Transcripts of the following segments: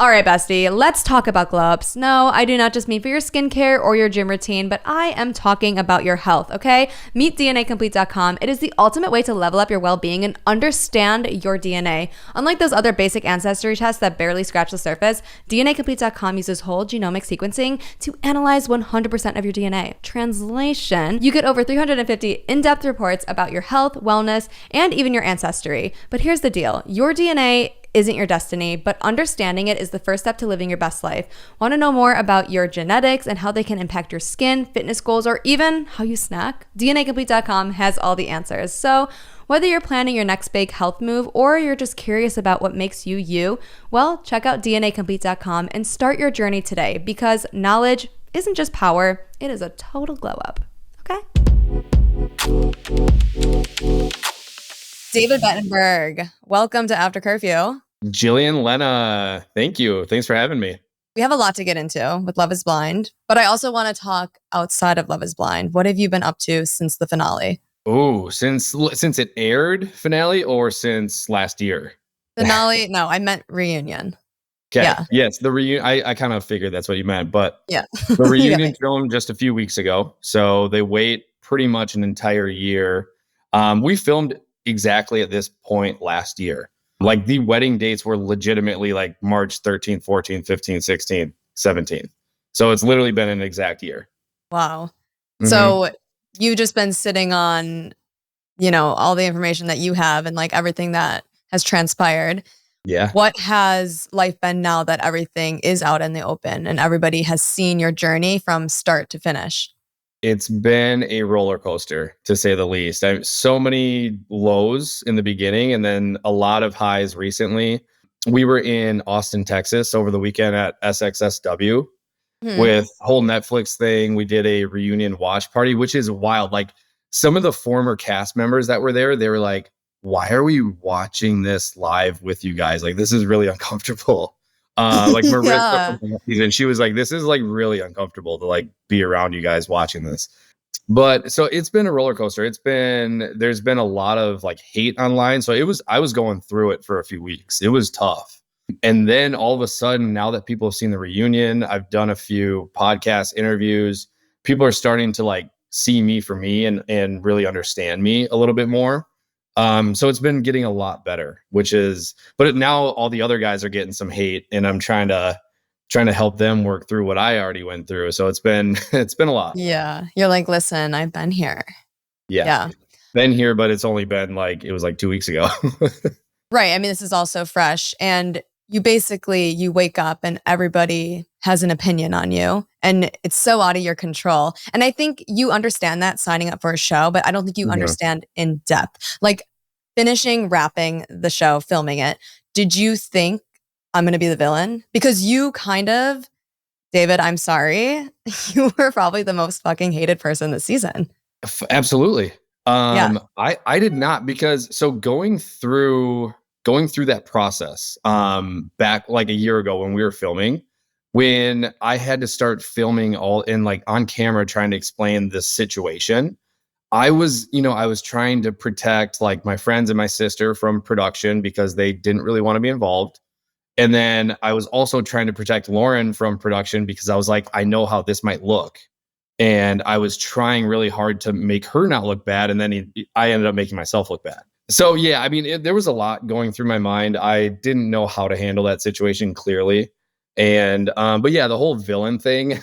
All right, bestie, let's talk about glow ups. No, I do not just mean for your skincare or your gym routine, but I am talking about your health, okay? Meet DNAcomplete.com. It is the ultimate way to level up your well-being and understand your DNA. Unlike those other basic ancestry tests that barely scratch the surface, DNAcomplete.com uses whole genomic sequencing to analyze 100% of your DNA. Translation, you get over 350 in-depth reports about your health, wellness, and even your ancestry. But here's the deal. Your DNA isn't your destiny, but understanding it is the first step to living your best life. Want to know more about your genetics and how they can impact your skin, fitness goals, or even how you snack? DNAcomplete.com has all the answers. So whether you're planning your next big health move or you're just curious about what makes you you, well, check out DNAcomplete.com and start your journey today, because knowledge isn't just power, it is a total glow up. Okay? David Bettenburg, welcome to After Curfew. Jillian, Lena, thank you. Thanks for having me. We have a lot to get into with Love is Blind, but I also want to talk outside of Love is Blind. What have you been up to since the finale? Oh, since it aired, finale, or since last year? Finale? No, I meant reunion. Okay. Yeah. Yes, the reunion. I kind of figured that's what you meant, but yeah, the reunion filmed just a few weeks ago, so they wait pretty much an entire year. We filmed exactly at this point last year. Like the wedding dates were legitimately like March 13th, 14th, 15th, 16th, 17th. So it's literally been an exact year. Wow. Mm-hmm. So you've just been sitting on, all the information that you have and like everything that has transpired. Yeah. What has life been now that everything is out in the open and everybody has seen your journey from start to finish? It's been a roller coaster, to say the least. So many lows in the beginning and then a lot of highs recently. We were in Austin, Texas over the weekend at SXSW with the whole Netflix thing. We did a reunion watch party, which is wild. Like some of the former cast members that were there, they were like, why are we watching this live with you guys? Like, this is really uncomfortable. Like Marissa from season, she was like, this is like really uncomfortable to like be around you guys watching this. But so it's been a roller coaster. There's been a lot of like hate online. So I was going through it for a few weeks. It was tough. And then all of a sudden, now that people have seen the reunion, I've done a few podcast interviews. People are starting to like see me for me and really understand me a little bit more. So it's been getting a lot better, but now all the other guys are getting some hate and I'm trying to help them work through what I already went through. So it's been a lot. Yeah. You're like, listen, I've been here. Yeah. Been here, but it's only been it was like 2 weeks ago. Right. I mean, this is also fresh and you wake up and everybody has an opinion on you and it's so out of your control. And I think you understand that signing up for a show, but I don't think you understand in depth. Like wrapping the show, filming it. Did you think I'm going to be the villain? Because you kind of, David, I'm sorry. You were probably the most fucking hated person this season. Absolutely. I did not, because so going through that process back like a year ago when we were filming, when I had to start filming all in like on camera trying to explain the situation, I was trying to protect like my friends and my sister from production because they didn't really want to be involved. And then I was also trying to protect Lauren from production because I was like, I know how this might look. And I was trying really hard to make her not look bad. And then I ended up making myself look bad. So, yeah, I mean, there was a lot going through my mind. I didn't know how to handle that situation clearly. And, but yeah, the whole villain thing,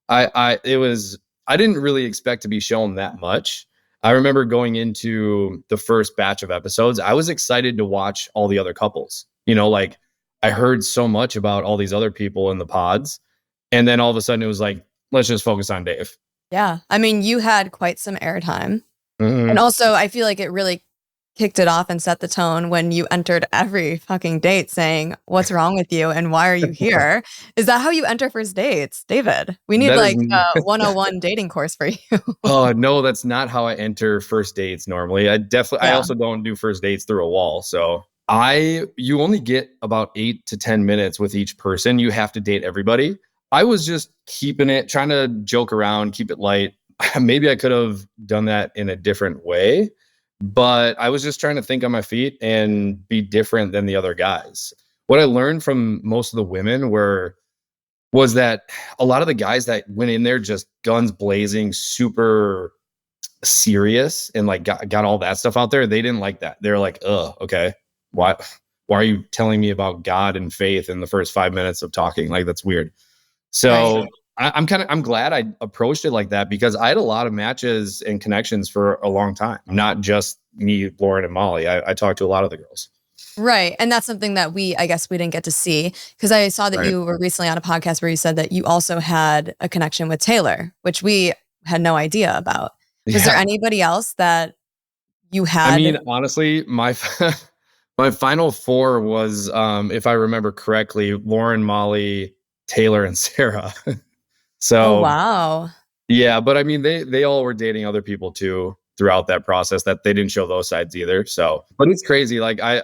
I didn't really expect to be shown that much. I remember going into the first batch of episodes, I was excited to watch all the other couples. Like I heard so much about all these other people in the pods. And then all of a sudden it was like, let's just focus on Dave. Yeah. I mean, you had quite some airtime. And also I feel like it really kicked it off and set the tone when you entered every fucking date saying, what's wrong with you and why are you here? Is that how you enter first dates, David? We need a 101 dating course for you. Oh, no, that's not how I enter first dates normally. I also don't do first dates through a wall. So you only get about 8 to 10 minutes with each person. You have to date everybody. I was just trying to joke around, keep it light. Maybe I could have done that in a different way. But I was just trying to think on my feet and be different than the other guys. what I learned from most of the women was that a lot of the guys that went in there just guns blazing, super serious, and like got all that stuff out there, they didn't like that. They're like, "Ugh, okay, why are you telling me about God and faith in the first 5 minutes of talking? Like, that's weird." Right. So I'm glad I approached it like that, because I had a lot of matches and connections for a long time, not just me, Lauren, and Molly. I talked to a lot of the girls. Right. And that's something that I guess we didn't get to see, because I saw that Right. you were recently on a podcast where you said that you also had a connection with Taylor, which we had no idea about. Was there Yeah. anybody else that you I mean, had? honestly, my my final four was, if I remember correctly, Lauren, Molly, Taylor, and Sarah. Oh, So wow. yeah, but I mean, they all were dating other people too throughout that process, that they didn't show those sides either. So, but it's crazy. Like I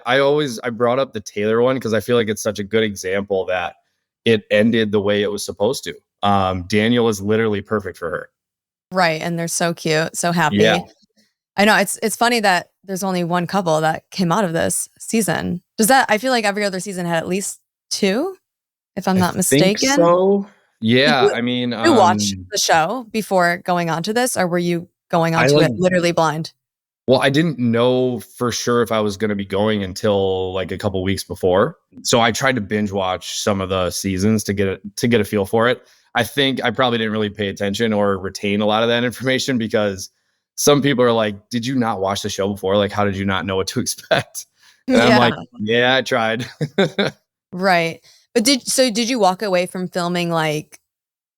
brought up the Taylor one because I feel like it's such a good example that it ended the way it was supposed to. Daniel is literally perfect for her. Right. And they're so cute, so Yeah. happy. I know it's funny that there's only one couple that came out of this season. I feel like every other season had at least two, if I'm I not think mistaken. so. Did Yeah, you, I mean, you watch the show before going on to this, or were you going I onto like it literally blind? well, I didn't know for sure if I was going to be going until like a couple weeks before. So I tried to binge watch some of the seasons to get a feel for it. I think I probably didn't really pay attention or retain a lot of that information, because some people are like, "Did you not watch the show before? Like, how did you not know what to expect?" And I'm like, Yeah. "Yeah, I tried." Right. But did you walk away from filming like,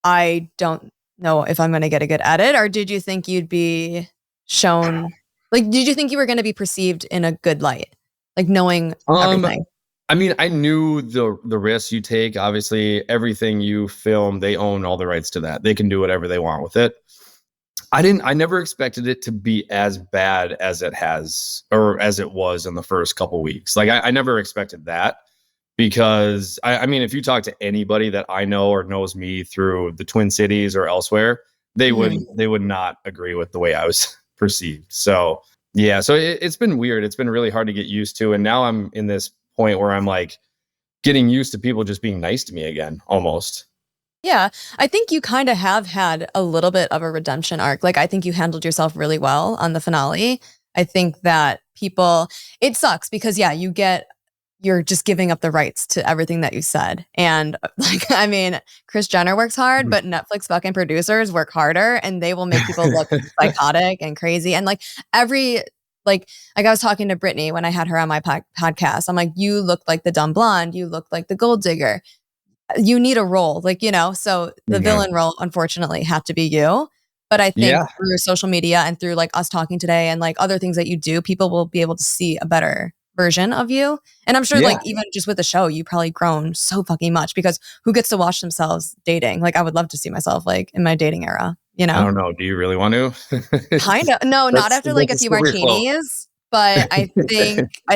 I don't know if I'm going to get a good edit, or did you think you'd be shown, like, did you think you were going to be perceived in a good light, like knowing um, everything? I mean, I knew the risks you take. Obviously, everything you film, they own all the rights to that. They can do whatever they want with it. I never expected it to be as bad as it has, or as it was in the first couple weeks. Like I never expected that, because I mean, if you talk to anybody that I know or knows me through the Twin Cities or elsewhere, Mhm. they would not agree with the way I was perceived. So yeah, so it's been weird. It's been really hard to get used to. And now I'm in this point where I'm like getting used to people just being nice to me again, almost. Yeah, I think you kind of have had a little bit of a redemption arc. Like, I think you handled yourself really well on the finale. I think that it sucks because, yeah, you're just giving up the rights to everything that you said. And like, I mean, Kris Jenner works hard, but Netflix fucking producers work harder, and they will make people look psychotic and crazy. And like I was talking to Brittany when I had her on my podcast. I'm like, you look like the dumb blonde. You look like the gold digger. You need a role, so the Mhm. villain role unfortunately had to be you. But I think Yeah, through social media and through like us talking today and like other things that you do, people will be able to see a better version of you. And I'm sure yeah. like even just with the show, you probably grown so fucking much, because who gets to watch themselves dating? Like, I would love to see myself like in my dating era, you I know? don't know. Do you really want to? Kind of. No, not after like That's a a few slippery slope. martinis, but I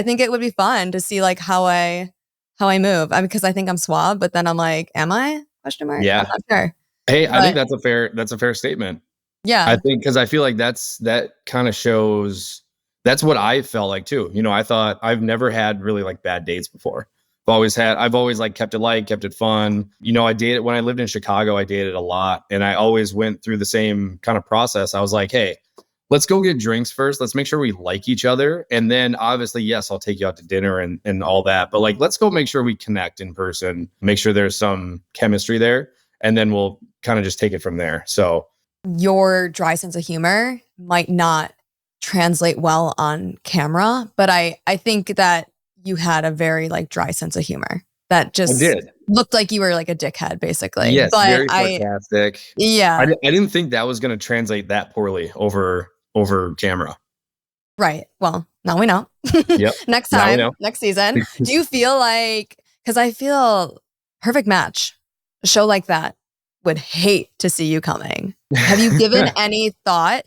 think it would be fun to see like how I move. I mean, because I think I'm suave, but then I'm like, am I? Question mark. I'm Yeah. not sure. Hey, I think But that's a fair statement. I yeah. think, because I feel like that kind of shows, that's what I felt like too. You know, I thought I've never had really like bad dates before. I've always like kept it light, kept it fun. You know, I dated when I lived in Chicago, I dated a lot, and I always went through the same kind of process. I was like, "Hey, let's go get drinks first. Let's make sure we like each other. And then obviously, yes, I'll take you out to dinner and all that. But like, let's go make sure we connect in person, make sure there's some chemistry there. And then we'll kind of just take it from there." So Your dry sense of humor might not translate well on camera, but I think that you had a very like dry sense of humor that I just did. looked like you were like a dickhead basically. Yes, But very sarcastic. yeah, I didn't think that was going to translate that poorly over camera. right. Well, now we know. Yep. Next Now we time, know. next season. Do you feel like, because I feel Perfect Match, a show like that would hate to see you coming. Have you given any thought?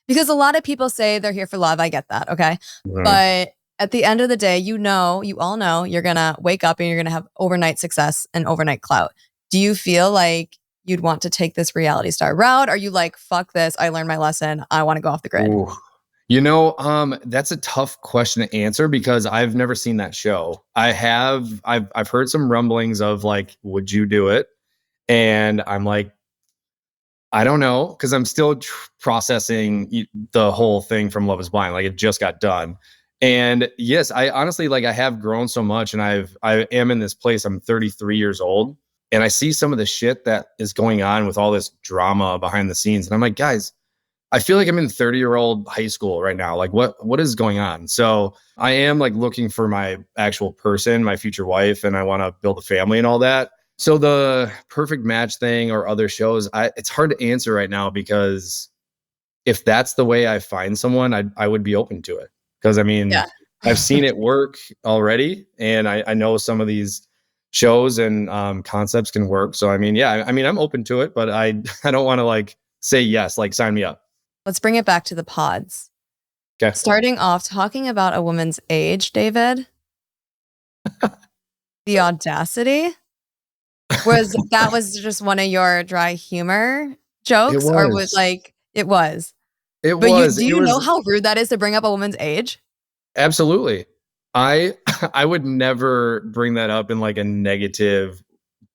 Because a lot of people say they're here for love. I get that. Okay. Mhm. But at the end of the day, you all know you're going to wake up and you're going to have overnight success and overnight clout. Do you feel like you'd want to take this reality star route? Are you like, fuck this? I learned my lesson. I want to go off the grid. Ooh. That's a tough question to answer because I've never seen that show. I've heard some rumblings of like, would you do it? And I'm like, I don't know, because I'm still processing the whole thing from Love Is Blind. Like it just got done. And yes, I honestly like I have grown so much and I am in this place. I'm 33 years old and I see some of the shit that is going on with all this drama behind the scenes. And I'm like, guys, I feel like I'm in 30-year-old high school right now. Like what is going on? So I am like looking for my actual person, my future wife, and I want to build a family and all that. So the perfect match thing or other shows, it's hard to answer right now because if that's the way I find someone, I would be open to it. Because I mean, Yeah. I've seen it work already, and I know some of these shows and concepts can work. So I mean, yeah, I mean, I'm open to it, but I don't want to like say yes, like sign me up. Let's bring it back to the pods. Okay. Starting off talking about a woman's age, David. The audacity. Was just one of your dry humor It jokes or was was. like it was. It But was. do It you know was how rude that is to bring up a woman's age? absolutely. I I would never bring that up in like a negative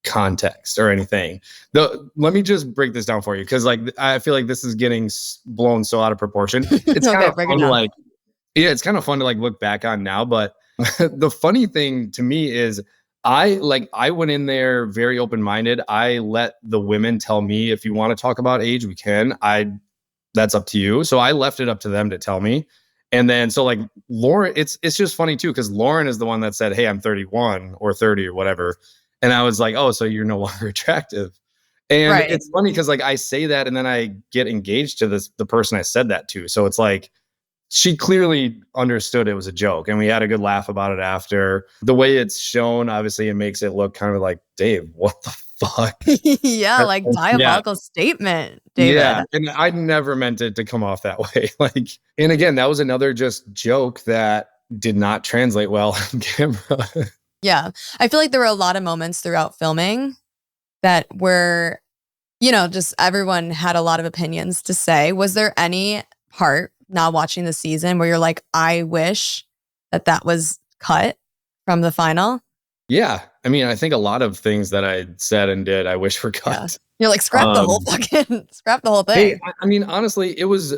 context or anything. Let me just break this down for you because like I feel like this is getting blown so out of proportion. It's kind Okay, of break it fun to down. like yeah, it's kind of fun to like look back on now, but the funny thing to me is I went in there very open-minded. I let the women tell me if you want to talk about age, we can. I That's up to you. So I left it up to them to tell me. And then so like Lauren, it's just funny too, because Lauren is the one that said, hey, I'm 31 or 30 or whatever. And I was like, oh, so you're no longer attractive. And Right. it's funny because like I say that and then I get engaged to the person I said that to. So it's like she clearly understood it was a joke and we had a good laugh about it after. The way it's shown, obviously it makes it look kind of like, Dave, what the fuck? Yeah, like Yeah. diabolical statement, Yeah, David. and I never meant it to come off that way. Like, and again, that was another just joke that did not translate well on camera. Yeah. I feel like there were a lot of moments throughout filming that were, just everyone had a lot of opinions to say. Was there any part now watching the season where you're like, I wish that was cut from the final? Yeah, I mean, I think a lot of things that I said and did, I wish were Yeah. cut. You're like, scrap the whole Um, fucking, scrap the whole hey, thing. I mean, honestly, it was.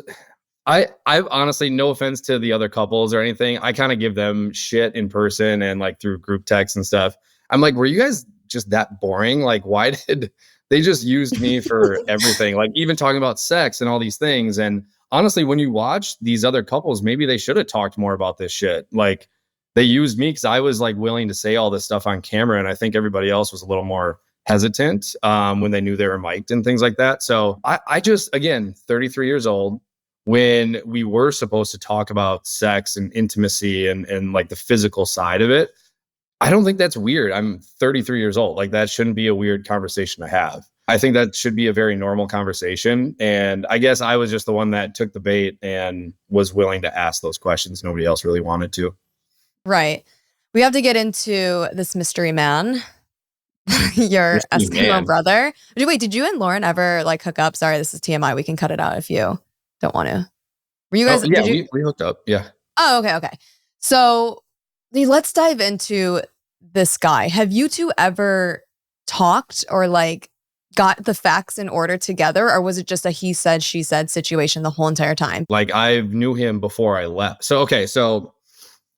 I've honestly, no offense to the other couples or anything. I kind of give them shit in person and like through group text and stuff. I'm like, were you guys just that boring? Like, why did they just used me for everything? Like, even talking about sex and all these things. And honestly, when you watch these other couples, maybe they should have talked more about this shit. Like, they used me because I was like willing to say all this stuff on camera. And I think everybody else was a little more hesitant when they knew they were mic'd and things like that. So I just, again, 33 years old when we were supposed to talk about sex and intimacy and like the physical side of it. I don't think that's weird. I'm 33 years old. Like that shouldn't be a weird conversation to have. I think that should be a very normal conversation. And I guess I was just the one that took the bait and was willing to ask those questions. Nobody else really wanted to. Right. We have to get into this mystery man, your Mystery Eskimo man. brother. Wait, did you and Lauren ever like hook up? Sorry, this is TMI. We can cut it out if you don't want to. Were you Oh guys, yeah, did you? we hooked up. Yeah. Oh, okay, okay. So let's dive into this guy. Have you two ever talked or like got the facts in order together, or was it just a he said, she said situation the whole entire time? Like I knew him before I left. So okay, so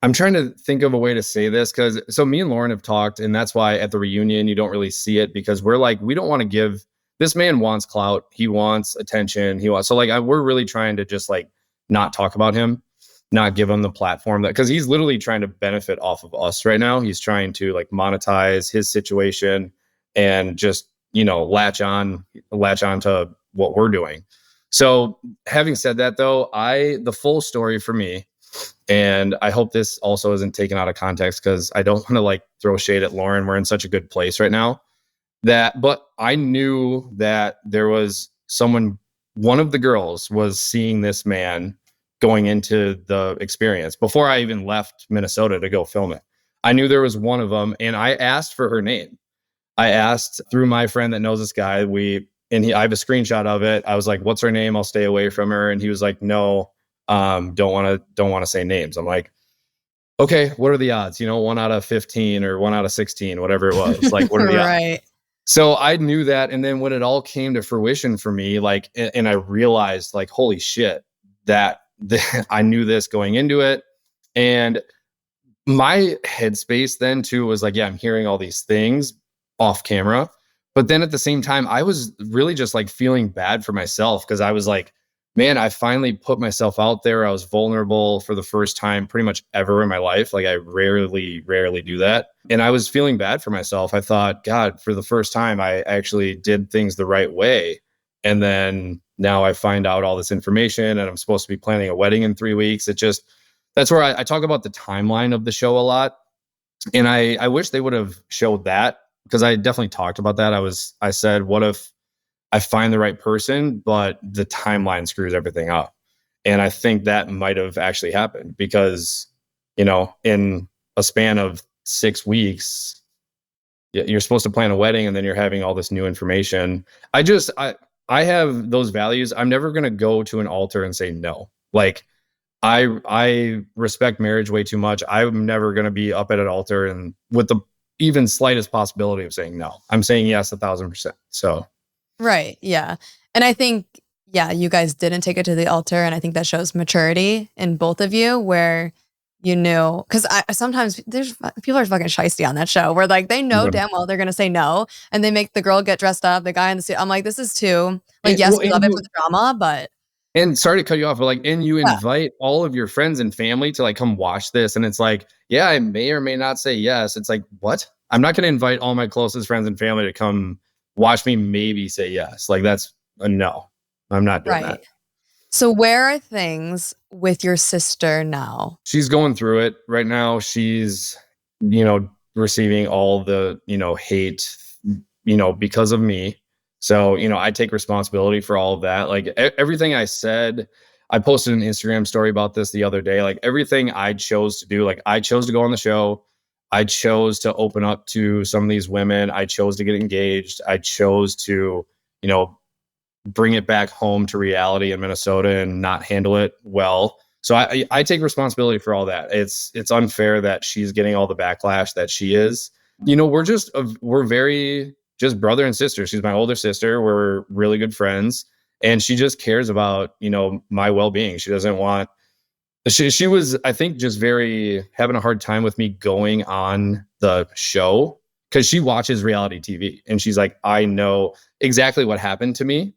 I'm trying to think of a way to say this because so me and Lauren have talked, and that's why at the reunion you don't really see it because we're like we don't want to give this man wants clout, he wants attention, he wants so like we're really trying to just like not talk about him, not give him the platform that because he's literally trying to benefit off of us right now. He's trying to like monetize his situation and just latch on to what we're doing. So having said that though, the full story for me and I hope this also isn't taken out of context because I don't want to like throw shade at Lauren. We're in such a good place right now but I knew that there was someone, one of the girls was seeing this man going into the experience before I even left Minnesota to go film it. I knew there was one of them and I asked for her name. I asked through my friend that knows this guy. I have a screenshot of it. I was like, what's her name? I'll stay away from her. And he was like, no, Don't want to say names. I'm like, okay, what are the odds? 1 out of 15 or 1 out of 16, whatever it was. Like, what are the odds? Right. So I knew that. And then when it all came to fruition for me, like, and I realized, like, holy shit, that I knew this going into it. And my headspace then too was like, yeah, I'm hearing all these things off camera. But then at the same time, I was really just like feeling bad for myself because I was like, man, I finally put myself out there. I was vulnerable for the first time pretty much ever in my life. Like I rarely do that. And I was feeling bad for myself. I thought, God, for the first time, I actually did things the right way. And then now I find out all this information and I'm supposed to be planning a wedding in 3 weeks. That's where I talk about the timeline of the show a lot. And I wish they would have showed that because I definitely talked about that. I said, what if I find the right person, but the timeline screws everything up? And I think that might have actually happened because, in a span of 6 weeks, you're supposed to plan a wedding and then you're having all this new information. I have those values. I'm never going to go to an altar and say no. Like, I respect marriage way too much. I'm never going to be up at an altar and with the even slightest possibility of saying no. I'm saying yes 1,000%. So Right. Yeah. And I think, yeah, you guys didn't take it to the altar. And I think that shows maturity in both of you where you knew, because I sometimes there's people are fucking shisty on that show where like they know yeah. damn well they're going to say no and they make the girl get dressed up, the guy in the suit. I'm like, this is too, like, And, yes, well, we love it for the drama, but and sorry to cut you off, but like, and you yeah, invite all of your friends and family to like come watch this, and it's like, yeah, I may or may not say yes. It's like, what? I'm not going to invite all my closest friends and family to come watch me maybe say yes. Like that's a no. I'm not doing that. right. So where are things with your sister now? She's going through it right now. She's, receiving all the, hate, because of me. So, I take responsibility for all of that. Like everything I said, I posted an Instagram story about this the other day. Like everything I chose to do, like I chose to go on the show. I chose to open up to some of these women. I chose to get engaged. I chose to, you know, bring it back home to reality in Minnesota and not handle it well. So I take responsibility for all that. It's unfair that she's getting all the backlash that she is. We're very just brother and sister. She's my older sister. We're really good friends, and she just cares about my well being. She doesn't want. She was, I think, just very having a hard time with me going on the show because she watches reality TV and she's like, I know exactly what happened to me.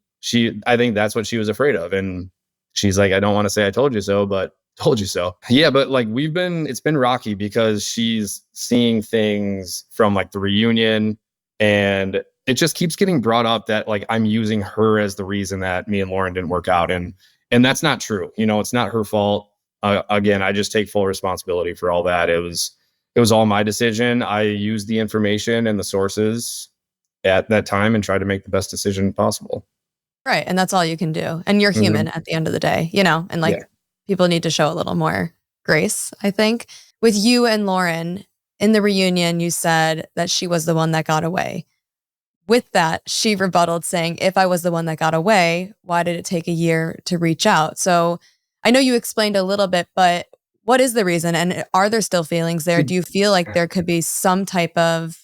I think that's what she was afraid of. And she's like, I don't want to say I told you so, but told you so. Yeah. But like it's been rocky because she's seeing things from like the reunion and it just keeps getting brought up that like I'm using her as the reason that me and Lauren didn't work out. And that's not true. It's not her fault. Again, I just take full responsibility for all that. It was all my decision. I used the information and the sources at that time and tried to make the best decision possible. Right. And that's all you can do. And you're human at the end of the day, and like people need to show a little more grace, I think. With you and Lauren in the reunion, you said that she was the one that got away. With that, she rebutted saying, if I was the one that got away, why did it take a year to reach out? So I know you explained a little bit, but what is the reason? And are there still feelings there? Do you feel like there could be some type of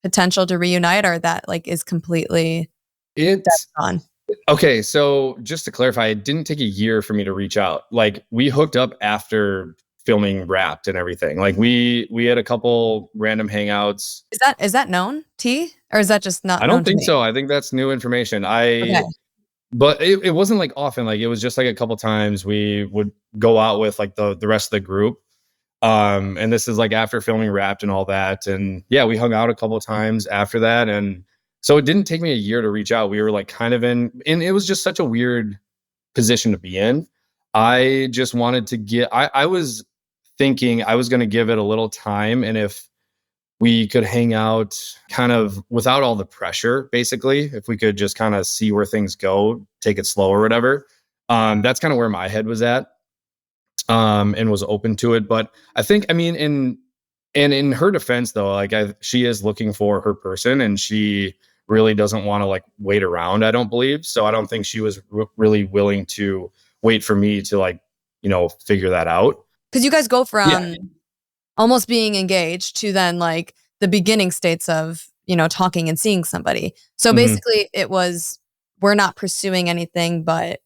potential to reunite or that like is completely gone? Okay, so just to clarify, it didn't take a year for me to reach out. Like we hooked up after filming Wrapped and everything. Like we had a couple random hangouts. Is that known, T? Or is that just not I known don't to think me? so. I think that's new information. Okay. But it wasn't like often. Like it was just like a couple times we would go out with like the rest of the group. And this is like after filming Wrapped and all that. And yeah, we hung out a couple times after that. And so it didn't take me a year to reach out. We were like kind of and it was just such a weird position to be in. I just wanted to I was thinking I was going to give it a little time. And if we could hang out kind of without all the pressure, basically, if we could just kind of see where things go, take it slow or whatever. That's kind of where my head was at. And was open to it. But I think, I mean, in her defense though, like she is looking for her person and she really doesn't want to like wait around, I don't believe. So I don't think she was really willing to wait for me to like figure that out. Because you guys go Yeah. from almost being engaged to then like the beginning states of, talking and seeing somebody. So Mhm. basically it was, we're not pursuing anything, but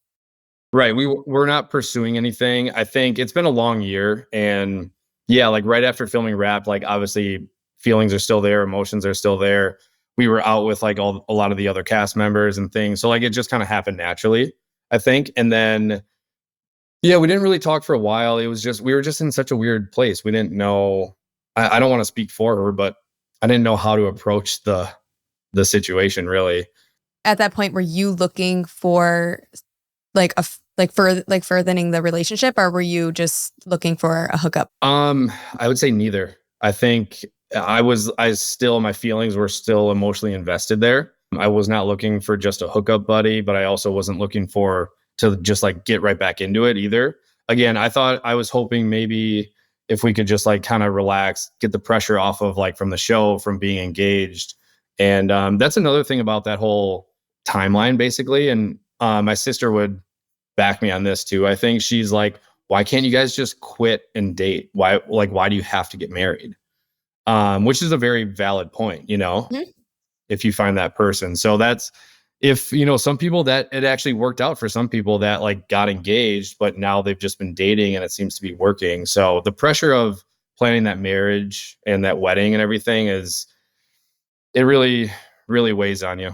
Right. We're not pursuing anything. I think it's been a long year, and yeah, like right after filming Wrapped, like obviously feelings are still there, emotions are still there. We were out with like a lot of the other cast members and things, so like it just kind of happened naturally, I think. And then yeah, we didn't really talk for a while. It was just we were just in such a weird place. We didn't know. I don't want to speak for her, but I didn't know how to approach the situation really. at that point, were you looking for like like furthering the relationship, or were you just looking for a hookup? I would say neither. I think my feelings were still emotionally invested there. I was not looking for just a hookup buddy, but I also wasn't looking for to just like get right back into it either. Again, I was hoping maybe if we could just like kind of relax, get the pressure off of like from the show, from being engaged. And that's another thing about that whole timeline, basically. And my sister would back me on this too. I think she's like, why can't you guys just quit and date? Why do you have to get married? Which is a very valid point, Mhm. if you find that person. So that's if, some people that it actually worked out for some people that like got engaged, but now they've just been dating and it seems to be working. So the pressure of planning that marriage and that wedding and everything it really, really weighs on you.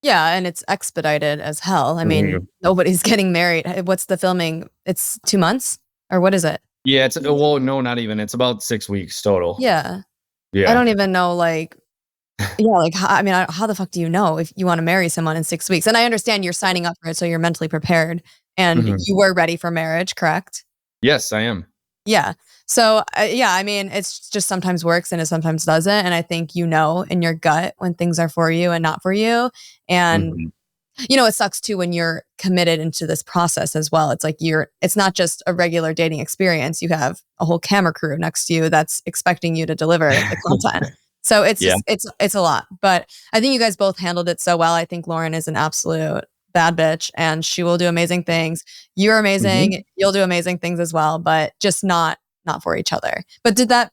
Yeah, and it's expedited as hell. I mean, Mhm. nobody's getting married. What's the filming? It's 2 months, or what is it? Yeah, well, no, not even. It's about 6 weeks total. Yeah. I Yeah. don't even know, like, yeah, like, I mean, how the fuck do you know if you want to marry someone in 6 weeks? And I understand you're signing up for it, so you're mentally prepared and Mhm. you were ready for marriage, correct? Yes, I am. Yeah. So, yeah, I mean, it's just sometimes works and it sometimes doesn't. And I think in your gut when things are for you and not for you. And Mhm. it sucks too when you're committed into this process as well. It's like it's not just a regular dating experience. You have a whole camera crew next to you that's expecting you to deliver the content. So it's Yeah. just, it's a lot. But I think you guys both handled it so well. I think Lauren is an absolute bad bitch and she will do amazing things. You're Mhm. amazing. You'll do amazing things as well, but just not for each other. But did that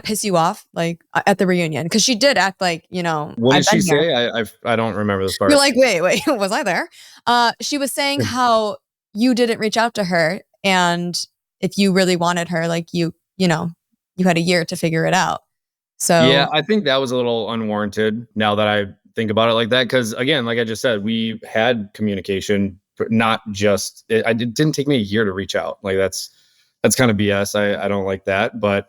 piss you off like at the reunion? Because she did act like, What I've did she been here. say? I don't remember this You're part. like, "Wait, was I there?" She was saying how you didn't reach out to her, and if you really wanted her, like, you had a year to figure it out. Yeah, So I think that was a little unwarranted now that I think about it like that. Because again, like I just said, we had communication, but not just it didn't take me a year to reach out. Like that's kind of BS. I don't like that. But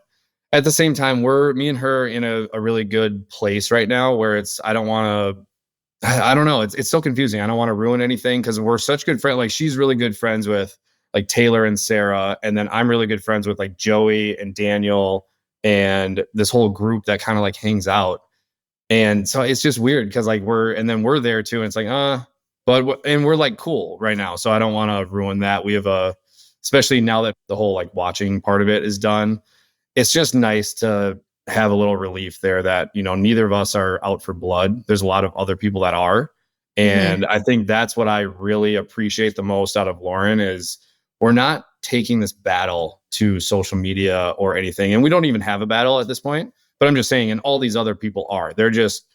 at the same time, we're me and her in a really good place right now where it's I don't want to I don't know. It's so confusing. I don't want to ruin anything because we're such good friends. Like she's really good friends with like Taylor and Sarah, and then I'm really good friends with like Joey and Daniel and this whole group that kind of like hangs out. And so it's just weird because like we're there too, and it's like and we're like cool right now. So I don't want to ruin that. We have especially now that the whole like watching part of it is done, it's just nice to have a little relief there that neither of us are out for blood. There's a lot of other people that are, mhm, and I think that's what I really appreciate the most out of Lauren is we're not taking this battle to social media or anything, and we don't even have a battle at this point. But I'm just saying, and all these other people are. They're just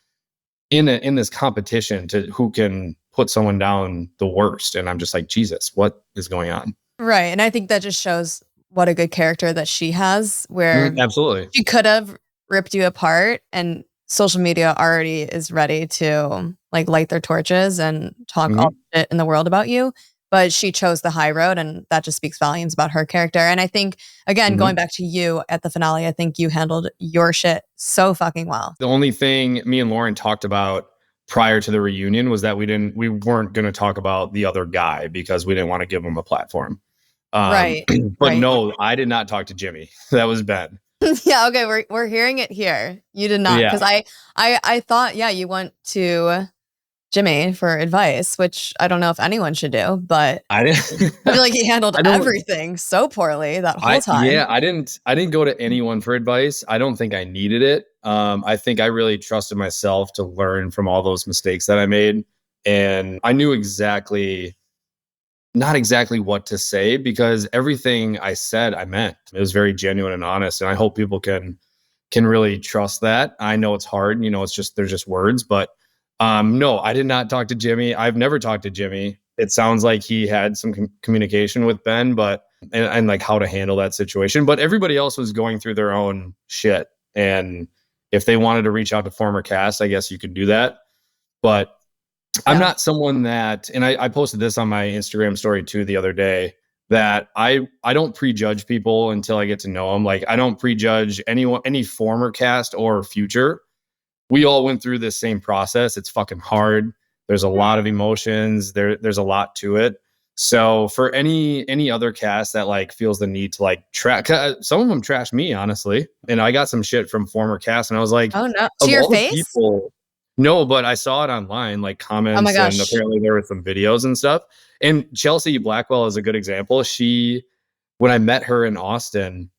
in this competition to who can put someone down the worst. And I'm just like, Jesus, what is going on? right, and I think that just shows what a good character that she has, where Absolutely. she could have ripped you apart, and social media already is ready to, like, light their torches and talk all Hmm. the shit in the world about you, but she chose the high road, and that just speaks volumes about her character, and I think, again, going Hmm. back to you at the finale, I think you handled your shit so fucking well. The only thing me and Lauren talked about prior to the reunion was that we weren't going to talk about the other guy because we didn't want to give him a platform. Right, But right. no, I did not talk to Jimmy. That was Ben. Yeah, okay, we're hearing it here. You did not, Yeah, because I thought, yeah, you went to Jimmy for advice, which I don't know if anyone should do, but I didn't. I feel like he handled I don't. everything so poorly that whole I time. yeah, I didn't go to anyone for advice. I don't think I needed it. I think I really trusted myself to learn from all those mistakes that I made, and I knew exactly not exactly what to say because everything I said, I meant. It was very genuine and honest. And I hope people can really trust that. I know it's hard, it's just they're just words, but no, I did not talk to Jimmy. I've never talked to Jimmy. It sounds like he had some communication with Ben, but and like how to handle that situation. But everybody else was going through their own shit, and if they wanted to reach out to former cast, I guess you could do that. But I'm Yeah. not someone that, and I posted this on my Instagram story too the other day, that I don't prejudge people until I get to know them. Like I don't prejudge anyone, any former cast or future. We all went through this same process. It's fucking hard. There's a lot of emotions. There's a lot to it. So for any other cast that like feels the need to like track, some of them trash me honestly, and I got some shit from former cast, and I was like, Oh no. To of your all the face? people, no, but I saw it online, like Oh my comments, and gosh. apparently there were some videos and stuff. And Chelsea Blackwell is a good example. When I met her in Austin,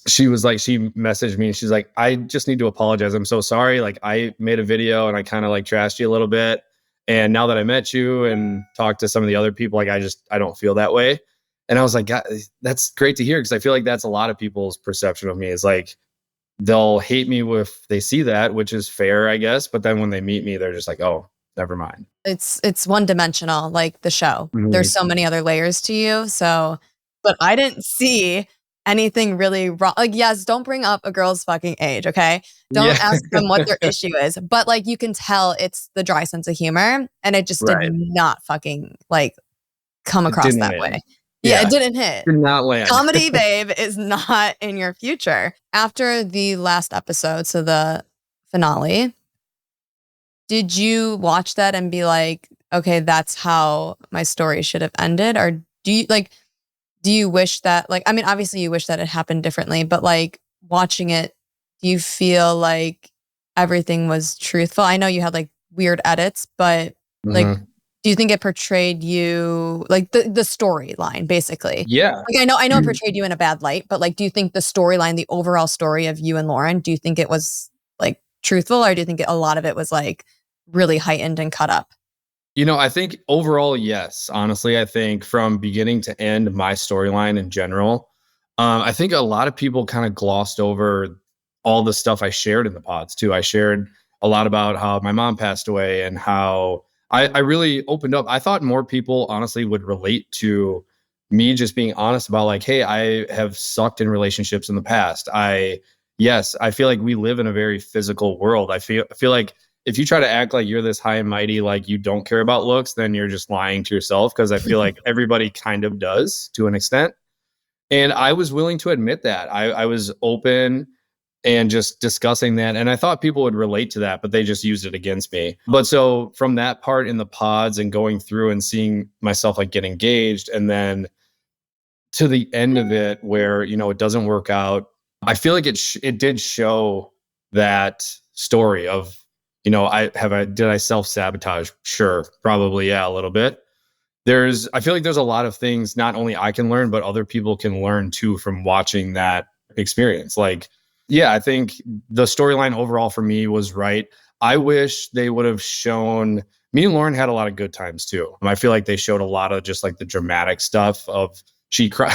she was like, she messaged me and she's like, I just need to apologize. I'm so sorry. Like I made a video and I kind of like trashed you a little bit. And now that I met you and talked to some of the other people, like I don't feel that way. And I was like, God, that's great to hear because I feel like that's a lot of people's perception of me is like they'll hate me if they see that, which is fair, I guess. But then when they meet me, they're just like, oh, never mind. It's one dimensional, like the show. There's Mhm. so many other layers to you. So, but I didn't see anything really wrong. Like, yes, don't bring up a girl's fucking age, okay? Yeah. Don't ask them what their issue is. But like, you can tell it's the dry sense of humor, and it just did Right. not fucking like come It across didn't that land. way. Yeah, it Yeah. didn't hit. Did not land. Comedy, babe, is not in your future. After the last episode, so the finale, did you watch that and be like, okay, that's how my story should have ended? Or do you wish that, like, I mean, obviously you wish that it happened differently, but like watching it, do you feel like everything was truthful? I know you had like weird edits, but like, Mhm. do you think it portrayed you like the storyline basically? Yeah. Like I know it portrayed you in a bad light, but like, do you think the storyline, the overall story of you and Lauren, do you think it was like truthful, or do you think a lot of it was like really heightened and cut up? I think overall, yes. Honestly, I think from beginning to end, my storyline in general, I think a lot of people kind of glossed over all the stuff I shared in the pods too. I shared a lot about how my mom passed away and how I really opened up. I thought more people honestly would relate to me just being honest about like, hey, I have sucked in relationships in the past. Yes, I feel like we live in a very physical world. I feel like if you try to act like you're this high and mighty, like you don't care about looks, then you're just lying to yourself. Cause I feel like everybody kind of does to an extent. And I was willing to admit that. I was open and just discussing that. And I thought people would relate to that, but they just used it against me. But so from that part in the pods and going through and seeing myself like get engaged and then to the end of it where, it doesn't work out, I feel like it did show that story of, did I self-sabotage? Sure, probably, yeah, a little bit. I feel like there's a lot of things not only I can learn, but other people can learn too from watching that experience. Like, yeah, I think the storyline overall for me was right. I wish they would have shown me and Lauren had a lot of good times too. I feel like they showed a lot of just like the dramatic stuff of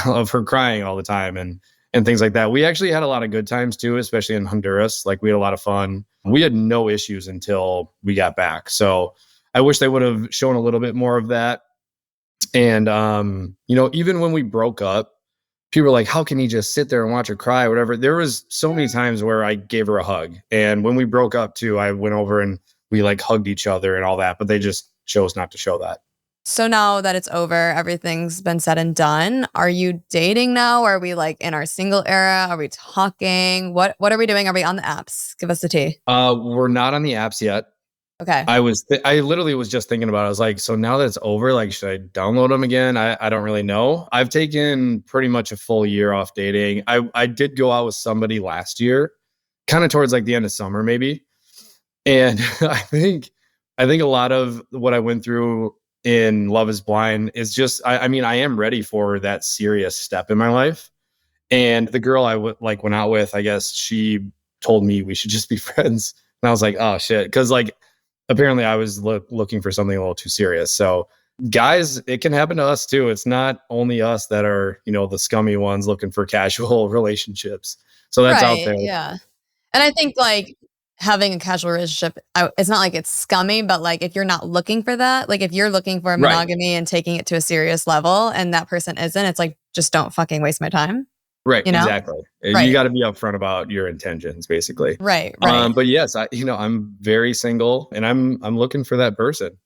of her crying all the time and things like that. We actually had a lot of good times too, especially in Honduras. Like we had a lot of fun. We had no issues until we got back. So I wish they would have shown a little bit more of that. And even when we broke up, people were like, how can he just sit there and watch her cry or whatever? There was so many times where I gave her a hug. And when we broke up too, I went over and we like hugged each other and all that, but they just chose not to show that. So now that it's over, everything's been said and done. Are you dating now? Are we like in our single era? Are we talking? What are we doing? Are we on the apps? Give us the tea. We're not on the apps yet. Okay. I literally was just thinking about it. I was like, so now that it's over, like, should I download them again? I don't really know. I've taken pretty much a full year off dating. I did go out with somebody last year, kind of towards like the end of summer, maybe. And I think a lot of what I went through in Love is Blind is just, I mean, I am ready for that serious step in my life. And the girl went out with, I guess she told me we should just be friends. And I was like, oh shit. Cause like, apparently I was looking for something a little too serious. So Guys, it can happen to us too. It's not only us that are, the scummy ones looking for casual relationships. So that's out Right, there. yeah. And I think, like, having a casual relationship, it's not like it's scummy, but, like, if you're not looking for that, like, if you're looking for Right. monogamy and taking it to a serious level and that person isn't, it's like, just don't fucking waste my time, Right, you know? exactly. You Right. got to be upfront about your intentions, basically. Right, right. But yes, I'm very single, and I'm looking for that person.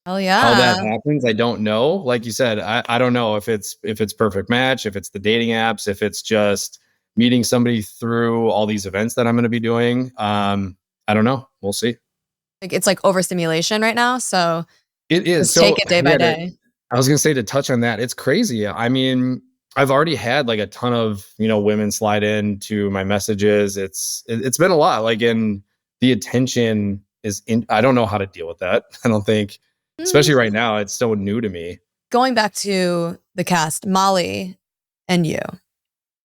Oh, How that yeah. happens, I don't know. Like you said, I don't know if it's perfect match, if it's the dating apps, if it's just meeting somebody through all these events that I'm going to be doing. I don't know. We'll see. Like, it's like overstimulation right now, so It is. just take So it day by yeah, day. I was gonna say, to touch on that, it's crazy. I mean, I've already had like a ton of women slide into my messages. It's been a lot. Like, and the attention is in. I don't know how to deal with that. I don't think, Mm. especially right now, it's so new to me. Going back to the cast, Molly and you,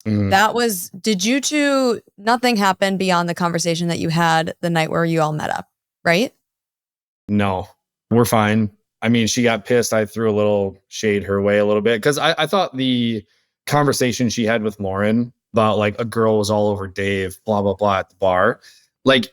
Mhm. did you two, nothing happened beyond the conversation that you had the night where you all met up, right? No, we're fine. I mean, she got pissed. I threw a little shade her way a little bit because I thought the conversation she had with Lauren about like a girl was all over Dave, blah, blah, blah at the bar. Like,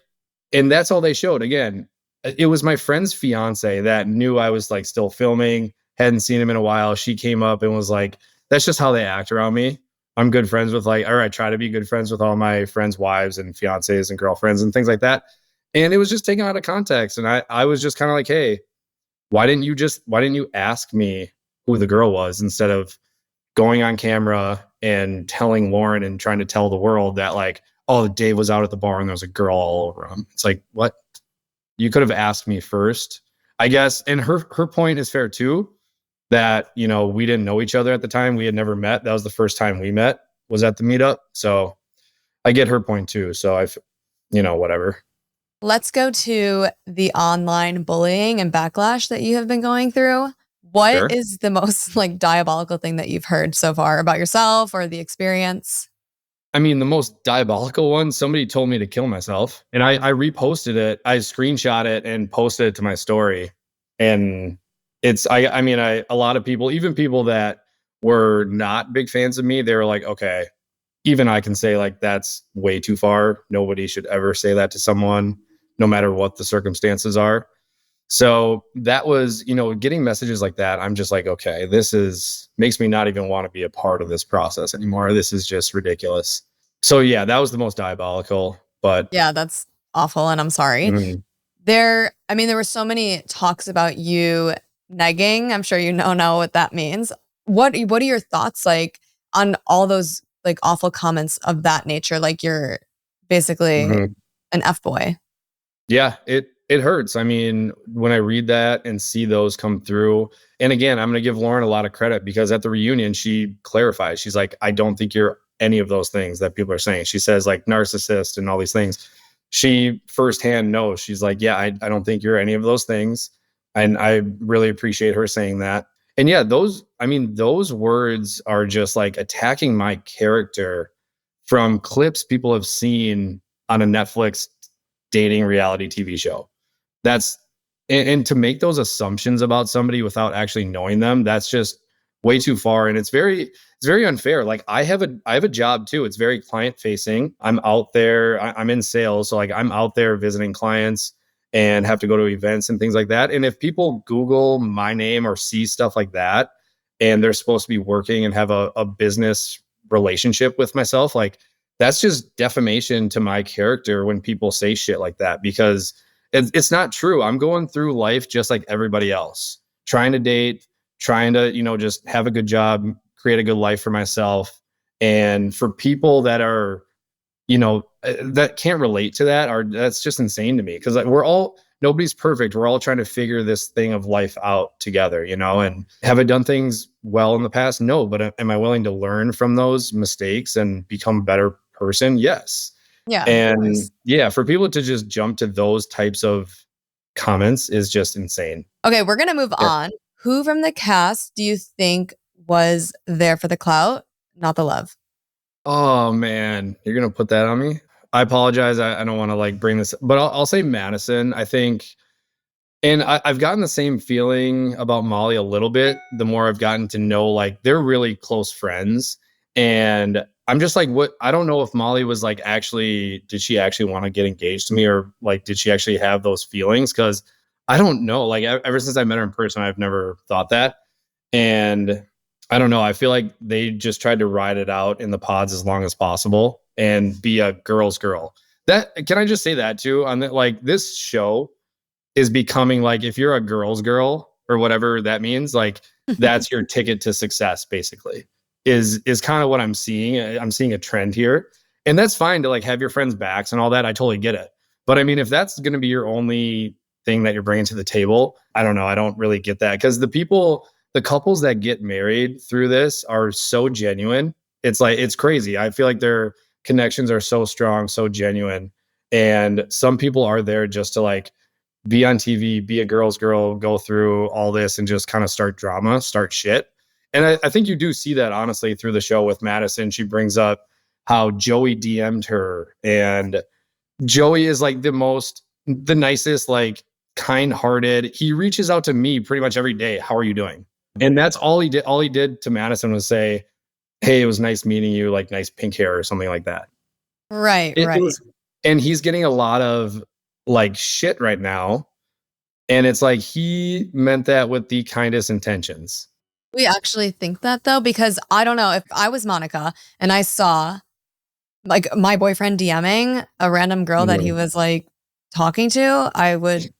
and that's all they showed. Again, it was my friend's fiance that knew I was like still filming, hadn't seen him in a while. She came up and was like, that's just how they act around me. I'm good friends with or I try to be good friends with all my friends' wives and fiancés and girlfriends and things like that. And it was just taken out of context. And I was just kind of like, hey, why didn't you ask me who the girl was instead of going on camera and telling Lauren and trying to tell the world that like, oh, Dave was out at the bar and there was a girl all over him. It's like, what? You could have asked me first, I guess. And her point is fair too, that, we didn't know each other at the time. We had never met. That was the first time we met, was at the meetup. So I get her point too. So whatever. Let's go to the online bullying and backlash that you have been going through. What Sure. is the most like diabolical thing that you've heard so far about yourself or the experience? I mean, the most diabolical one, somebody told me to kill myself, and I reposted it. I screenshot it and posted it to my story. And I mean, a lot of people, even people that were not big fans of me, they were like, okay, even I can say like that's way too far. Nobody should ever say that to someone, no matter what the circumstances are. So that was, getting messages like that. I'm just like, okay, this makes me not even want to be a part of this process anymore. This is just ridiculous. So yeah, that was the most diabolical. But Yeah, that's awful and I'm sorry. mhm, There were so many talks about you negging. I'm sure you know what that means. What are your thoughts like on all those like awful comments of that nature? Like you're basically mhm. an F boy. Yeah, it hurts. I mean, when I read that and see those come through, and again, I'm going to give Lauren a lot of credit because at the reunion she clarifies. She's like, I don't think you're any of those things that people are saying. She says like narcissist and all these things. She firsthand knows. She's like, yeah, I don't think you're any of those things, and I really appreciate her saying that. And yeah, those words are just like attacking my character from clips people have seen on a Netflix dating reality TV show. That's and to make those assumptions about somebody without actually knowing them, that's just way too far. And it's very unfair. Like I have a job too. It's very client facing. I'm out there, I'm in sales. So like I'm out there visiting clients and have to go to events and things like that. And if people Google my name or see stuff like that, and they're supposed to be working and have a business relationship with myself, like that's just defamation to my character when people say shit like that, because it's not true. I'm going through life just like everybody else, trying to date, trying to, just have a good job, create a good life for myself. And for people that are, that can't relate to that, are that's just insane to me, because like, nobody's perfect. We're all trying to figure this thing of life out together, and have I done things well in the past? No, but am I willing to learn from those mistakes and become a better person? Yes. Yeah, of And course. yeah, for people to just jump to those types of comments is just insane. Okay, we're gonna move Yeah. on. Who from the cast do you think was there for the clout, not the love? Oh man, you're gonna put that on me. I apologize. I don't want to like bring this, but I'll say Madison. I think And I've gotten the same feeling about Molly a little bit. The more I've gotten to know, like, they're really close friends. And I'm just like, what? I don't know if Molly was like, actually, did she actually want to get engaged to me? Or like, did she actually have those feelings? Cause I don't know. Like, ever since I met her in person, I've never thought that. And I don't know. I feel like they just tried to ride it out in the pods as long as possible and be a girl's girl. That, can I just say that too? On that, like, this show is becoming like, if you're a girl's girl or whatever that means, like, that's your ticket to success, basically, is kind of what I'm seeing. I'm seeing a trend here. And that's fine to like have your friends' backs and all that. I totally get it. But I mean, if that's going to be your only thing that you're bringing to the table, I don't know. I don't really get that, because the couples that get married through this are so genuine. It's like, it's crazy. I feel like their connections are so strong, so genuine. And some people are there just to like be on TV, be a girl's girl, go through all this and just kind of start drama, start shit. And I think you do see that honestly through the show with Madison. She brings up how Joey DM'd her, and Joey is like the nicest, like, kind hearted. He reaches out to me pretty much every day. How are you doing? And that's all he did. All he did to Madison was say, hey, it was nice meeting you, like, nice pink hair or something like that. Right, It right. was, and he's getting a lot of like shit right now. And it's like he meant that with the kindest intentions. We actually think that though, because I don't know if I was Monica and I saw like my boyfriend DMing a random girl that he Mhm. was like talking to, I would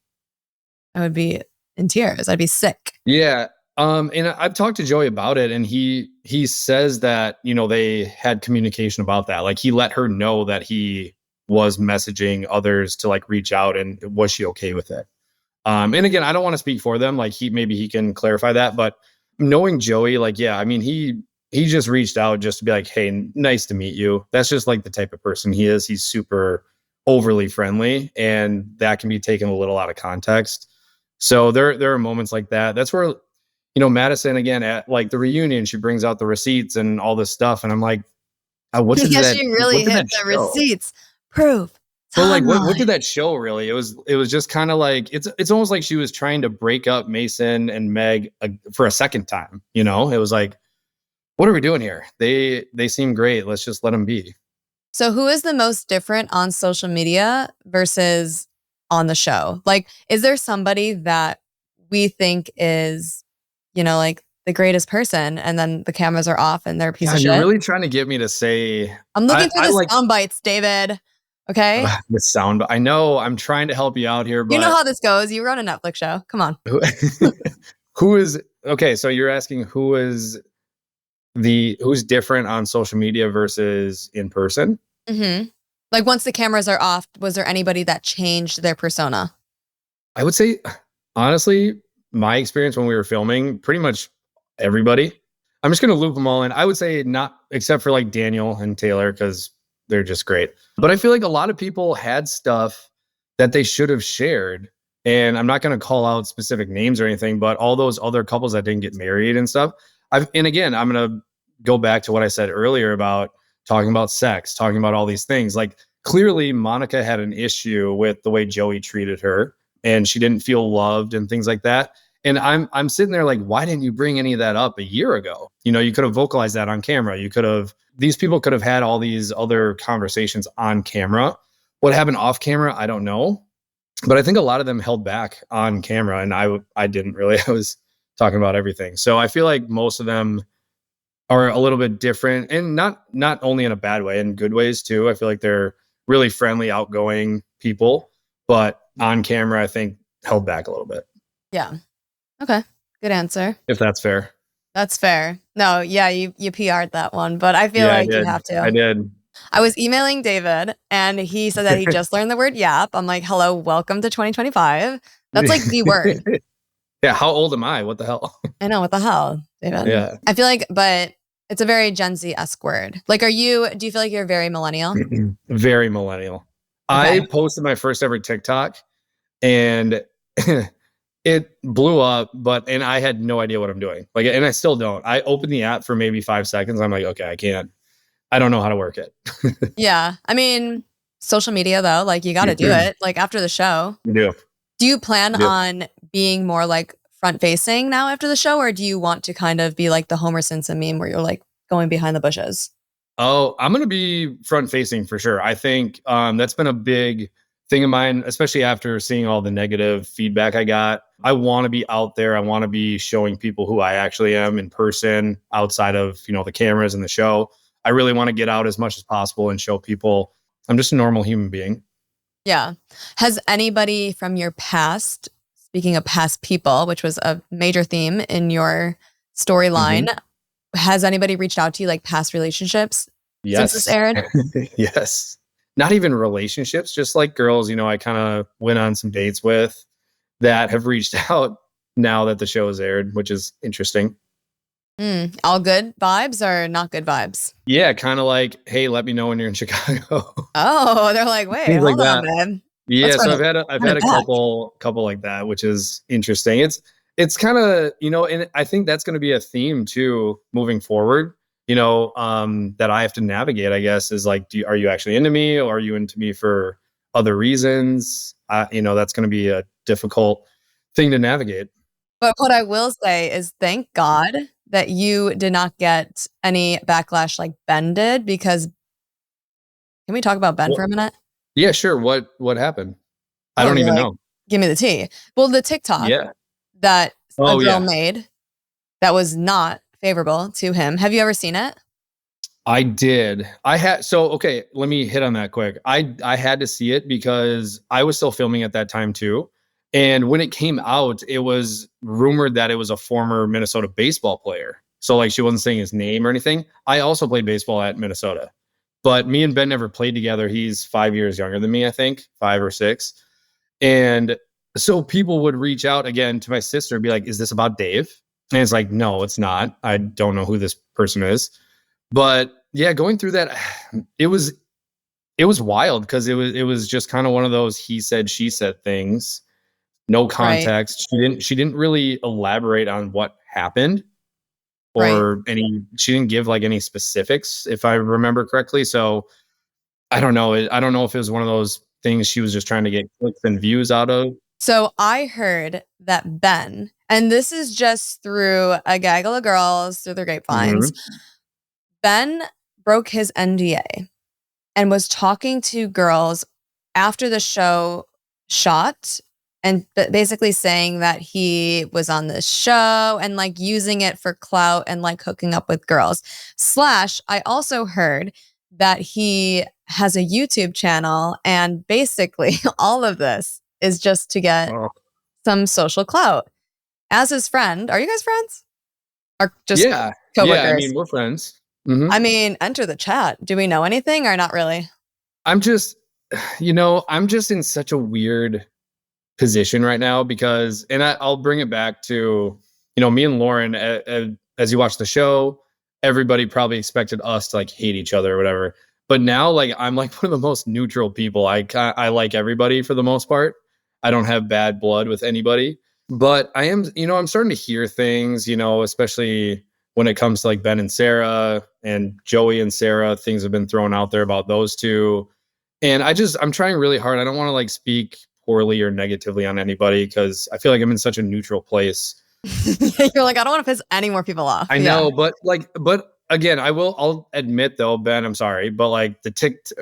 be in tears. I'd be sick. Yeah. And I've talked to Joey about it, and he says that, they had communication about that. Like, he let her know that he was messaging others to like reach out, and was she okay with it? And again, I don't want to speak for them. Like, maybe he can clarify that, but knowing Joey, like, yeah, I mean, he just reached out just to be like, hey, nice to meet you. That's just like the type of person he is. He's super overly friendly, and that can be taken a little out of context. So there are moments like that. That's where, Madison, again, at like the reunion, she brings out the receipts and all this stuff, and I'm like, Yeah, she really what did hit that the show? receipts. Proof. But like, what Timeline. did that show really? It was just kind of like, it's almost like she was trying to break up Mason and Meg for a second time. It was like, what are we doing here? They seem great. Let's just let them be. So who is the most different on social media versus on the show? Like, is there somebody that we think is, like the greatest person and then the cameras are off and they're a piece of God, you're shit? really trying to get me to say. I'm looking for I the like sound bites, David. Okay. the sound. I know I'm trying to help you out here, You know but how this goes. You run a Netflix show. Come on. who, who is okay? So you're asking who's different on social media versus in person? hmm Like once the cameras are off, was there anybody that changed their persona? I would say, honestly, my experience when we were filming, pretty much everybody. I'm just going to loop them all in. I would say not, except for like Daniel and Taylor, because they're just great. But I feel like a lot of people had stuff that they should have shared. And I'm not going to call out specific names or anything, but all those other couples that didn't get married and stuff. And again, I'm going to go back to what I said earlier about talking about sex, talking about all these things. Like, clearly, Monica had an issue with the way Joey treated her, and she didn't feel loved and things like that. And I'm sitting there like, why didn't you bring any of that up a year ago? You could have vocalized that on camera. These people could have had all these other conversations on camera. What happened off camera, I don't know. But I think a lot of them held back on camera, and I didn't really. I was talking about everything. So I feel like most of them are a little bit different, and not only in a bad way, in good ways too. I feel like they're really friendly, outgoing people, but on camera, I think held back a little bit, Yeah. Okay. Good answer. if that's fair. That's fair. No, yeah, you PR'd that one, but I feel Yeah, I like you did. have I to. did. I was emailing David and he said that he just learned the word yap. I'm like, hello, welcome to 2025. That's like the word. Yeah, how old am I? What the hell? I know, what the hell, David? Yeah. I feel like, but it's a very Gen Z-esque word. Like, do you feel like you're very millennial? Very millennial. I Okay. posted my first ever TikTok, and it blew up, and I had no idea what I'm doing. Like, and I still don't. I opened the app for maybe 5 seconds. I'm like, okay, I don't know how to work it. Yeah. I mean, social media though, like you got to do it like after the show. You do. Do you plan Yep. on being more like front facing now after the show, or do you want to kind of be like the Homer Simpson meme where you're like going behind the bushes? Oh, I'm going to be front facing for sure. I think that's been a big thing of mine, especially after seeing all the negative feedback I got. I want to be out there. I want to be showing people who I actually am in person outside of, the cameras and the show. I really want to get out as much as possible and show people I'm just a normal human being. Yeah. Has anybody from your past, speaking of past people, which was a major theme in your storyline, Mhm. has anybody reached out to you like past relationships since this Yes. aired? Yes. Not even relationships, just like girls, I kind of went on some dates with that have reached out now that the show has aired, which is interesting. All good vibes or not good vibes? Yeah, kind of like, hey, let me know when you're in Chicago. Oh, they're like, wait, Things like hold on, that. babe. Let's Yeah, so I've run had it a back. couple like that, which is interesting. It's kind of, and I think that's going to be a theme too moving forward. That I have to navigate, I guess, is like, are you actually into me, or are you into me for other reasons? That's going to be a difficult thing to navigate. But what I will say is thank God that you did not get any backlash like Ben did, because can we talk about Ben for Well, a minute? yeah, sure. What happened? I Oh, don't you're even like, know. give me the tea. Well, the TikTok Yeah. that a Oh girl yeah. made that was not favorable to him. Have you ever seen it? I did. Okay, let me hit on that quick. I had to see it because I was still filming at that time too. And when it came out, it was rumored that it was a former Minnesota baseball player. So like she wasn't saying his name or anything. I also played baseball at Minnesota. But me and Ben never played together. He's 5 years younger than me, I think, 5 or 6. And so people would reach out again to my sister and be like, "Is this about Dave?" And it's like, "No, it's not. I don't know who this person is." But yeah, going through that, it was it was wild because it was just kind of one of those he said she said things, no Right. context. She didn't really elaborate on what happened Right. or she didn't give like any specifics if I remember correctly. So I don't know. I don't know if it was one of those things she was just trying to get clicks and views out of. So I heard that Ben, and this is just through a gaggle of girls through their grapevines, Mhm. Ben broke his NDA and was talking to girls after the show shot and basically saying that he was on this show and like using it for clout and like hooking up with girls. Slash, I also heard that he has a YouTube channel and basically all of this is just to get Oh. some social clout. As his friend, are you guys friends? Or just Yeah. Yeah, I coworkers? mean, we're friends. Mhm. I mean, enter the chat. Do we know anything or not really? I'm just I'm just in such a weird position right now because, and I'll bring it back to, me and Lauren, as you watch the show, everybody probably expected us to like hate each other or whatever. But now, like, I'm like one of the most neutral people. I like everybody for the most part. I don't have bad blood with anybody, but I'm starting to hear things, especially when it comes to like Ben and Sarah and Joey and Sarah, things have been thrown out there about those two. And I'm trying really hard. I don't want to like speak poorly or negatively on anybody because I feel like I'm in such a neutral place. You're like, I don't want to piss any more people off. I Yeah. know, but again, I'll admit though, Ben, I'm sorry, but like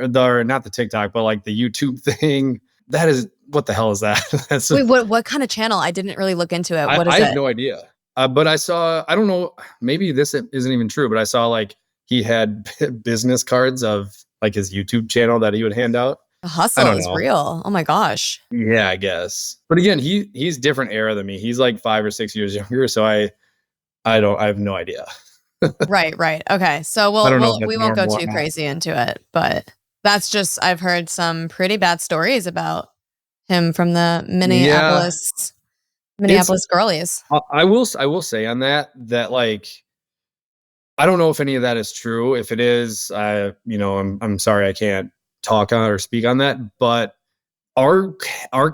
or not the TikTok, but like the YouTube thing, that is, what the hell is that? That's Wait, what kind of channel? I didn't really look into it. What is I have it? no idea. But I don't know, maybe this isn't even true, but I saw like he had business cards of like his YouTube channel that he would hand out. The I hustle don't is know. real. Oh my gosh. Yeah, I guess. But again, he's different era than me. He's like 5 or 6 years younger, so I have no idea. Right, right. Okay. So I don't know if we that's won't go normal or too not. crazy into it, but that's just I've heard some pretty bad stories about him from the Yeah, it's Minneapolis girlies. I will say on that like I don't know if any of that is true. If it is, I'm sorry I can't talk on or speak on that, but our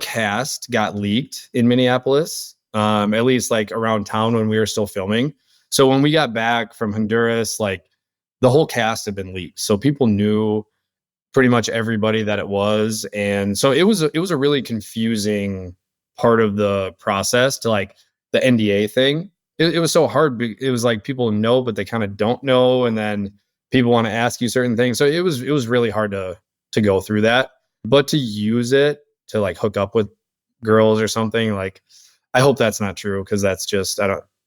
cast got leaked in Minneapolis, at least like around town when we were still filming. So when we got back from Honduras, like the whole cast had been leaked. So people knew pretty much everybody that it was. And so it was a really confusing part of the process to like the NDA thing. It was so hard. It was like people know, but they kind of don't know. And then people want to ask you certain things. So it was really hard to go through that. But to use it to like hook up with girls or something, like I hope that's not true, because that's just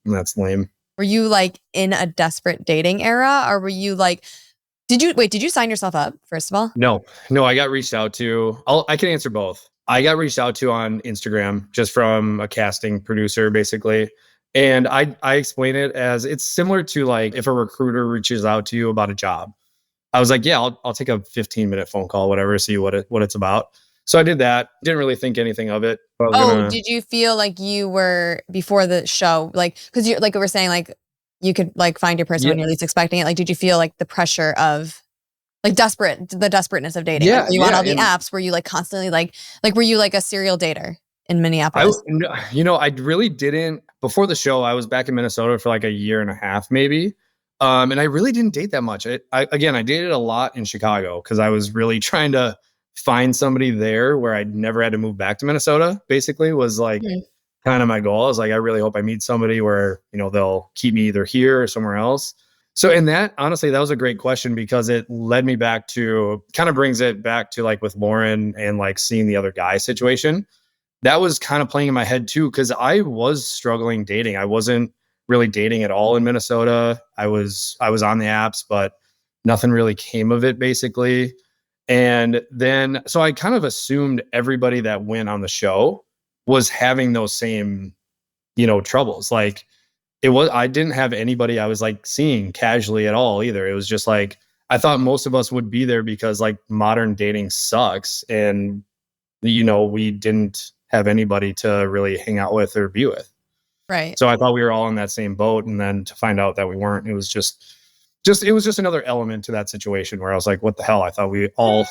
that's lame. Were you like in a desperate dating era, or were you like, did you sign yourself up first of all? No, I got reached out to. I can answer both. I got reached out to on Instagram just from a casting producer, basically. And I explain it as it's similar to like if a recruiter reaches out to you about a job. I was like, yeah, I'll take a 15-minute phone call, whatever, see what it's about. So I did that. Didn't really think anything of it. Did you feel like you were before the show, like, because you like we were saying, like you could like find your person when you're least expecting it. Like, did you feel like the pressure of like the desperateness of dating? Yeah, like, were you on all the apps? Were you like constantly like were you like a serial dater in Minneapolis? I really didn't. Before the show, I was back in Minnesota for like a year and a half, maybe. And I really didn't date that much. I dated a lot in Chicago because I was really trying to find somebody there where I'd never had to move back to Minnesota, basically, was like kind of my goal. I was like, I really hope I meet somebody where, they'll keep me either here or somewhere else. So, and that, honestly, that was a great question, because it led me back to, kind of brings it back to like with Lauren and like seeing the other guy situation. That was kind of playing in my head too, because I was struggling dating. I wasn't really dating at all in Minnesota. I was on the apps, but nothing really came of it, basically. And then, so I kind of assumed everybody that went on the show was having those same, troubles. Like I didn't have anybody I was like seeing casually at all either. It was just like, I thought most of us would be there because like modern dating sucks. And, we didn't have anybody to really hang out with or be with. Right. So I thought we were all in that same boat. And then to find out that we weren't, it was just another element to that situation where I was like, what the hell? I thought we all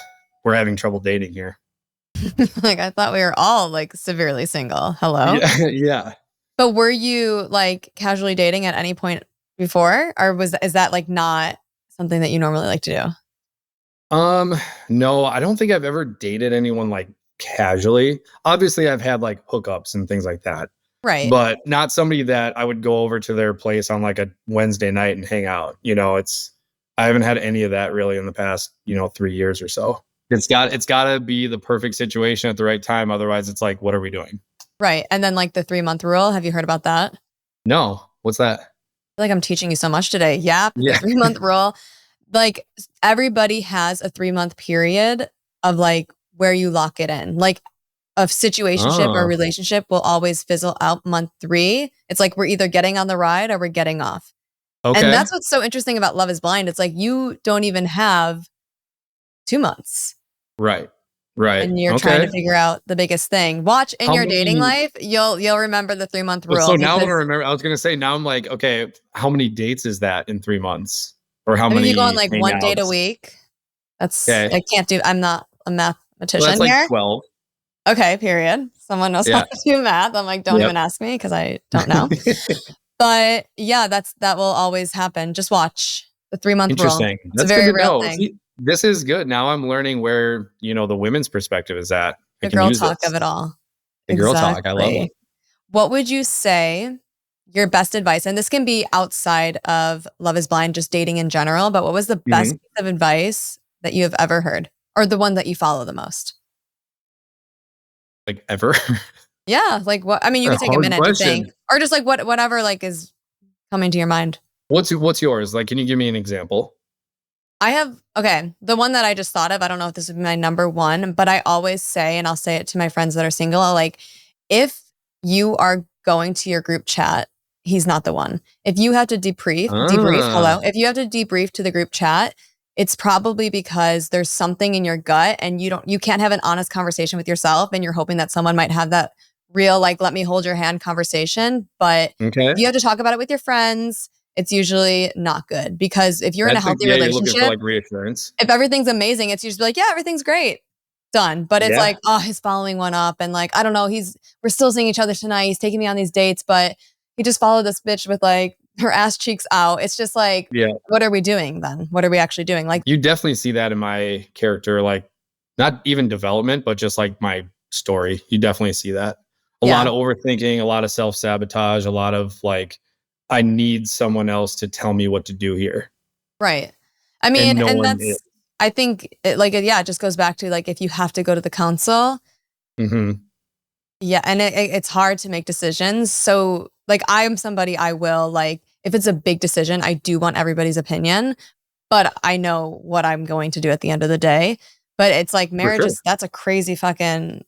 were having trouble dating here. Like, I thought we were all like severely single. Hello? Yeah. But were you like casually dating at any point before? Or is that like not something that you normally like to do? No, I don't think I've ever dated anyone like casually. Obviously, I've had like hookups and things like that. Right. But not somebody that I would go over to their place on like a Wednesday night and hang out. I haven't had any of that really in the past, 3 years or so. It's got to be the perfect situation at the right time. Otherwise, it's like, what are we doing? Right. And then like the 3-month rule. Have you heard about that? No. What's that? I feel like I'm teaching you so much today. Yeah. The Yeah. 3-month rule. Like everybody has a 3-month period of like where you lock it in. Like a situationship or relationship will always fizzle out month 3. It's like we're either getting on the ride or we're getting off. Okay. And that's what's so interesting about Love is Blind. It's like you don't even have 2 months. Right. And you're trying to figure out the biggest thing. Watch in your dating life, you'll remember the 3-month rule. So now I'm gonna remember. I was gonna say, now I'm like, okay, how many dates is that in 3 months? Or how many? You go on like one date a week. That's okay. I can't do. I'm not a mathematician that's like here. 12. Okay, period. Someone knows how to do math. I'm like, don't even ask me because I don't know. But yeah, that will always happen. Just watch the 3-month rule. Interesting. It's a very real thing. See, this is good. Now I'm learning where, the women's perspective is at. The girl talk of it all. The girl talk. I love it. What would you say your best advice, and this can be outside of Love is Blind, just dating in general, but what was the best piece of advice that you have ever heard, or the one that you follow the most? Like ever? Yeah. Like what? I mean, you can take a minute to think, or just like whatever like is coming to your mind. What's yours? Like, can you give me an example? I have, the one that I just thought of, I don't know if this would be my number one, but I always say, and I'll say it to my friends that are single, like, if you are going to your group chat, he's not the one. If you have to debrief, if you have to debrief to the group chat, it's probably because there's something in your gut and you can't have an honest conversation with yourself, and you're hoping that someone might have that real, like, let me hold your hand conversation. But if you have to talk about it with your friends, it's usually not good, because if you're in a healthy relationship, you're looking for like reassurance. If everything's amazing, it's usually like, yeah, everything's great, done. But it's like, oh, he's following one up, and like, I don't know, we're still seeing each other tonight. He's taking me on these dates, but he just followed this bitch with like her ass cheeks out. It's just like, what are we doing then? What are we actually doing? Like, you definitely see that in my character, like not even development, but just like my story. You definitely see that. A Yeah. lot of overthinking, a lot of self-sabotage, a lot of like, I need someone else to tell me what to do here. Right. I And mean, no and one is. that's, I think it just goes back to like, if you have to go to the council, Mm-hmm. yeah. And it's hard to make decisions. So like, I'm somebody I will like, if it's a big decision, I do want everybody's opinion, but I know what I'm going to do at the end of the day. But it's like For marriage sure. is, that's a crazy fucking,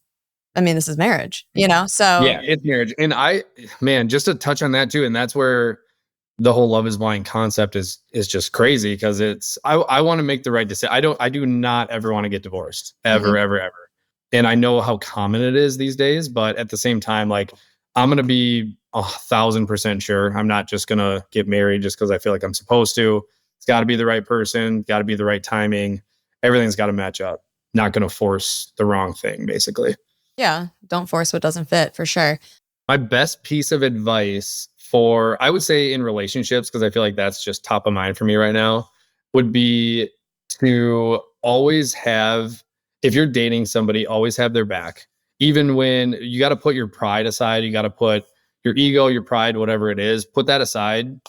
I mean, this is marriage, you know? So Yeah, it's marriage. And man, just to touch on that too, and that's where the whole Love is Blind concept is just crazy because I want to make the right decision. I do not ever want to get divorced. Ever, mhm. ever, ever. And I know how common it is these days, but at the same time, like I'm gonna be 1,000% sure I'm not just gonna get married just because I feel like I'm supposed to. It's gotta be the right person, gotta be the right timing. Everything's gotta match up. Not gonna force the wrong thing, basically. Yeah, don't force what doesn't fit for sure. My best piece of advice for, I would say in relationships, because I feel like that's just top of mind for me right now, would be to always have, if you're dating somebody, always have their back. Even when you got to put your pride aside, you got to put your ego, your pride, whatever it is, put that aside.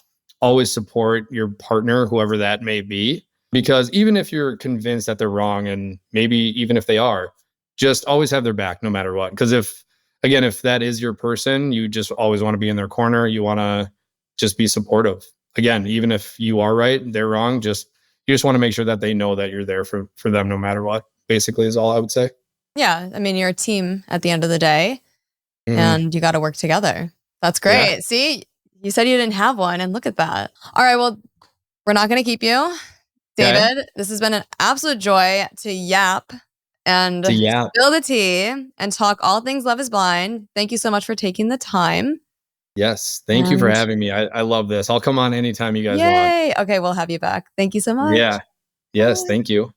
Always support your partner, whoever that may be. Because even if you're convinced that they're wrong, and maybe even if they are, just always have their back no matter what. Because if that is your person, you just always want to be in their corner. You want to just be supportive. Again, even if you are right, they're wrong. You just want to make sure that they know that you're there for them no matter what. Basically, is all I would say. Yeah, I mean, you're a team at the end of the day, Mhm. and you got to work together. That's Yeah. great. See, you said you didn't have one, and look at that. All right, well, we're not going to keep you, Okay. David. This has been an absolute joy to yap and So yeah. spill the tea and talk all things Love is Blind. Thank you so much for taking the time. Yes. Thank you for And having me. I love this. I'll come on anytime you guys want. yay. Okay, we'll have you back. Thank you so much. Yeah. Yes. Bye. Thank you.